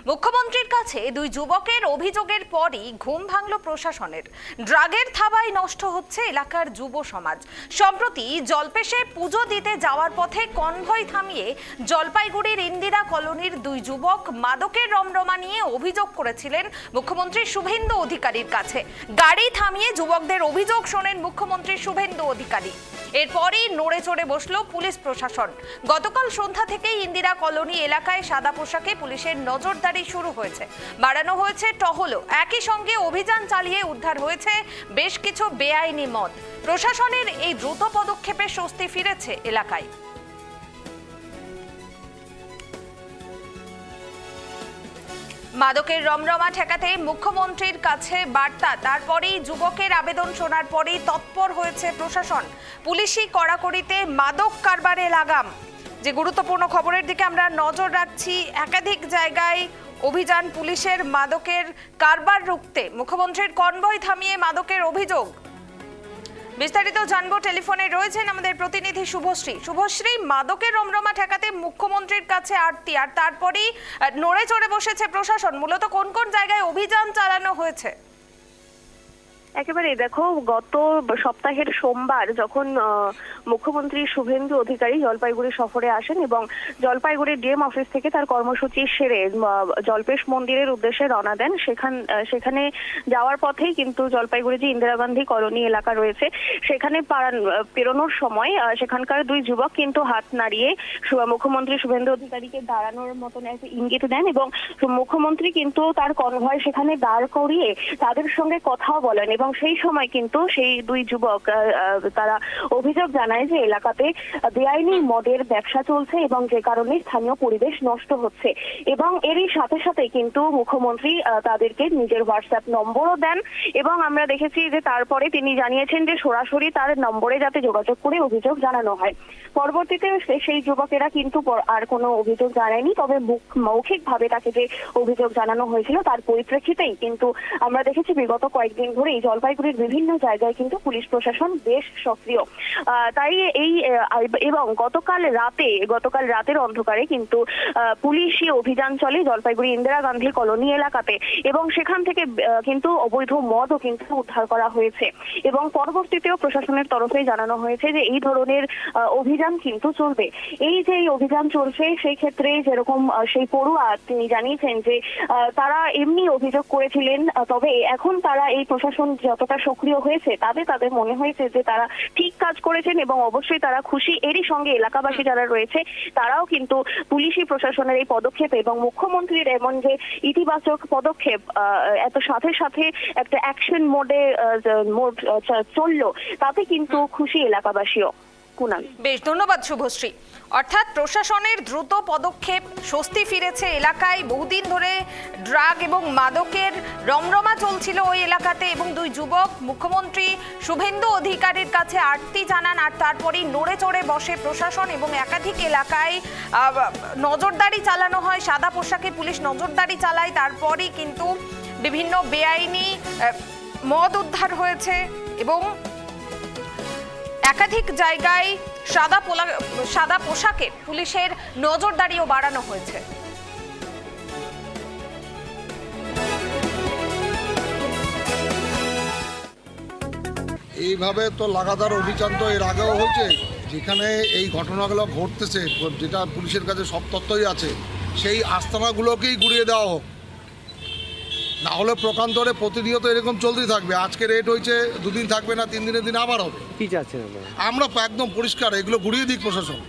মুখ্যমন্ত্রীর কাছে দুই যুবকের অভিযোগের পরই ঘুম ভাঙল প্রশাসনের। ড্রাগের থাবায় নষ্ট হচ্ছে এলাকার যুব সমাজ। সম্প্রতি জলপেশে পুজো দিতে যাওয়ার পথে কনভয় থামিয়ে জলপাইগুড়ির ইন্দিরা কলোনির দুই যুবক মাদকের রমরমা নিয়ে অভিযোগ করেছিলেন মুখ্যমন্ত্রী শুভেন্দু অধিকারীর কাছে। গাড়ি থামিয়ে যুবকদের অভিযোগ শোনেন মুখ্যমন্ত্রী শুভেন্দু অধিকারী। এরপরই নড়ে চড়ে বসল পুলিশ প্রশাসন। গতকাল সন্ধ্যা থেকেই ইন্দিরা কলোনি এলাকায় সাদা পোশাকে পুলিশের নজরদারি শুরু হয়েছে, বাড়ানো হয়েছে টহলও। একই সঙ্গে অভিযান চালিয়ে উদ্ধার হয়েছে বেশ কিছু বেআইনি মদ। প্রশাসনের এই দ্রুত পদক্ষেপে স্বস্তি ফিরেছে এলাকায়। মাদকের রমরমা ঠেকাতে মুখ্যমন্ত্রীর কাছে বার্তা, তারপরেই যুবকের আবেদন শোনার পরেই তৎপর হয়েছে প্রশাসন। পুলিশি কড়াকড়িতে মাদক কারবারে লাগাম। যে গুরুত্বপূর্ণ খবরের দিকে আমরা নজর রাখছি, একাধিক জায়গায় অভিযান পুলিশের মাদকের কারবার রুখতে। মুখ্যমন্ত্রীর কনভয় থামিয়ে মাদকের অভিযোগ। বিস্তারিত জানবো, টেলিফোনে রয়েছেন আমাদের প্রতিনিধি শুভশ্রী। শুভশ্রী, মাদকের রমরমা ঠেকাতে মুখ্যমন্ত্রীর কাছে আরতি, আর তারপরেই নড়ে চড়ে বসেছে প্রশাসন। মূলত কোন কোন জায়গায় অভিযান চালানো হয়েছে? একেবারে দেখো, গত সপ্তাহের সোমবার যখন মুখ্যমন্ত্রী শুভেন্দু অধিকারী জলপাইগুড়ি সফরে আসেন এবং জলপাইগুড়ির ডিএম অফিস থেকে তার কর্মসূচি সেরে জলপেশ মন্দিরের উদ্দেশ্যে রওনা দেন, সেখানে যাওয়ার পথেই কিন্তু জলপাইগুড়ি যে ইন্দিরা গান্ধী কলোনি এলাকা রয়েছে সেখানে পেরোনোর সময় সেখানকার দুই যুবক কিন্তু হাত নাড়িয়ে মুখ্যমন্ত্রী শুভেন্দু অধিকারীকে দাঁড়ানোর মতন একটা ইঙ্গিত দেন এবং মুখ্যমন্ত্রী কিন্তু তার কনভয় সেখানে দাঁড় করিয়ে তাদের সঙ্গে কথাও বলেন। এবং সেই সময় কিন্তু সেই দুই যুবক তারা অভিযোগ জানায় যে এলাকাতে বেআইনি মদের ব্যবসা চলছে এবং যে কারণে স্থানীয় পরিবেশ নষ্ট হচ্ছে। এবং এরই সাথে সাথে কিন্তু মুখ্যমন্ত্রী তাদেরকে নিজের হোয়াটসঅ্যাপ নম্বরও দেন এবং আমরা দেখেছি যে তারপরে তিনি জানিয়েছেন যে সরাসরি তার নম্বরে যাতে যোগাযোগ করে অভিযোগ জানানো হয়। পরবর্তীতে সেই যুবকেরা কিন্তু আর কোনো অভিযোগ জানায়নি, তবে মৌখিকভাবে তাকে যে অভিযোগ জানানো হয়েছিল তার পরিপ্রেক্ষিতেই কিন্তু আমরা দেখেছি বিগত কয়েকদিন ধরেই জলপাইগুড়ির বিভিন্ন জায়গায় কিন্তু পুলিশ প্রশাসন বেশ সক্রিয়। তাই এবং গতকাল রাতের অন্ধকারে কিন্তু পুলিশি অভিযান চলে জলপাইগুড়ি ইন্দিরা গান্ধী কলোনি এলাকাতে এবং সেখান থেকে কিন্তু অবৈধ মদও কিন্তু উদ্ধার করা হয়েছে। এবং পরবর্তীতেও প্রশাসনের তরফে জানানো হয়েছে যে এই ধরনের অভিযান কিন্তু চলবে। এই যে অভিযান চলছে সেই ক্ষেত্রে যেরকম সেই পড়ুয়া তিনি জানিয়েছেন যে তারা এমনি অভিযোগ করেছিলেন, তবে এখন তারা এই প্রশাসন যতটা সক্রিয় হয়েছে তাদের মনে হয়েছে যে তারা ঠিক কাজ করেছেন এবং অবশ্যই তারা খুশি। এরই সঙ্গে এলাকাবাসী যারা রয়েছে তারাও কিন্তু পুলিশি প্রশাসনের এই পদক্ষেপ এবং মুখ্যমন্ত্রীর এমন যে ইতিবাচক পদক্ষেপ এত সাথে সাথে একটা অ্যাকশন মোডে চললো, তাতে কিন্তু খুশি এলাকাবাসীও। বেশ, ধন্যবাদ শুভশ্রী। অর্থাৎ প্রশাসনের দ্রুত পদক্ষেপ, স্বস্তি ফিরেছে এলাকায়। বহুদিন ধরে ড্রাগ এবং মাদকের রমরমা চলছিল ওই এলাকাতে এবং দুই যুবক মুখ্যমন্ত্রী শুভেন্দু অধিকারীর কাছে আরতি জানান, আর তারপরেই নড়ে চড়ে বসে প্রশাসন এবং একাধিক এলাকায় নজরদারি চালানো হয়। সাদা পোশাকে পুলিশ নজরদারি চালায়, তারপরই কিন্তু বিভিন্ন বেআইনি মদ উদ্ধার হয়েছে এবং একাধিক জায়গায় সাদা পোশাকে পুলিশের নজরদারিও বাড়ানো হয়েছে। এইভাবে তো লাগাতার অভিযান তো এর আগেও হয়েছে, যেখানে এই ঘটনাগুলো ঘটতেছে, যেটা পুলিশের কাছে সব তথ্যই আছে, সেই আস্তানাগুলোকেই গুড়িয়ে দেওয়া হোক। না হলে প্রকান্তরে প্রতিনিয়ত এরকম চলতেই থাকবে। আজকে রেট হয়েছে, দুদিন থাকবে না, 3 দিনের দিন আবার হবে। কি চাচ্ছেন আমরা একদম পরিষ্কার, এগুলো গুড়িয়ে দিক প্রশাসন।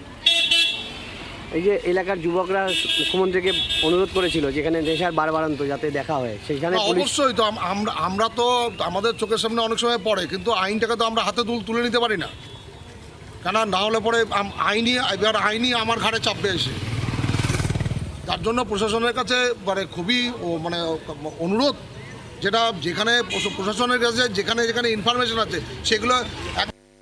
এই যে এলাকার যুবকরা মুখ্যমন্ত্রীকে অনুরোধ করেছিল যেখানে নেশার বাড়বাড়ন্ত যাতে দেখা হয়, সেখানে অবশ্যই তো আমরা তো আমাদের চোখের সামনে অনেক সময় পড়ে, কিন্তু আইনটাকে তো আমরা হাতে তুলে নিতে পারি না, কেন না হলে পরে আইনি আমার ঘাড়ে চাপবে এসে। তার জন্য প্রশাসনের কাছে খুবই অনুরোধ, যেখানে প্রশাসনের কাছে যেখানে ইনফরমেশন আছে সেগুলো